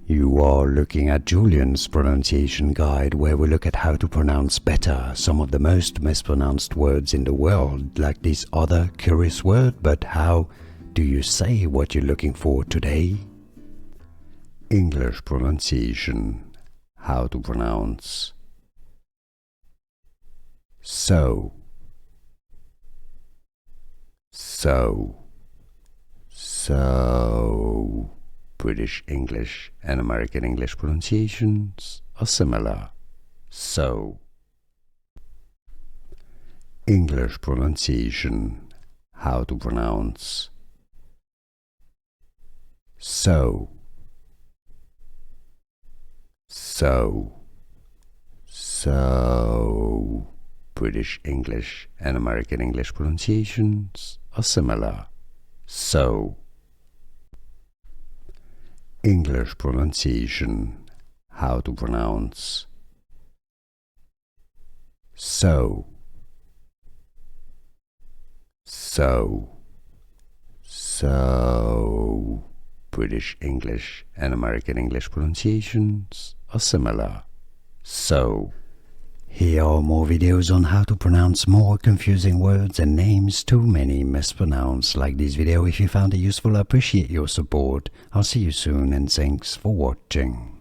You are looking at Julian's pronunciation guide, where we look at how to pronounce better some of the most mispronounced words in the world, like this other curious word. But how do you say what you're looking for today? English pronunciation. How to pronounce so, so, so. British English and American English pronunciations are similar. So. English pronunciation. How to pronounce so, so, so. British English and American English pronunciations are similar. So. English pronunciation. How to pronounce so, so, so. British English and American English pronunciations are similar. So. Here are more videos on how to pronounce more confusing words and names too many mispronounced. Like this video if you found it useful. I appreciate your support. I'll see you soon and thanks for watching.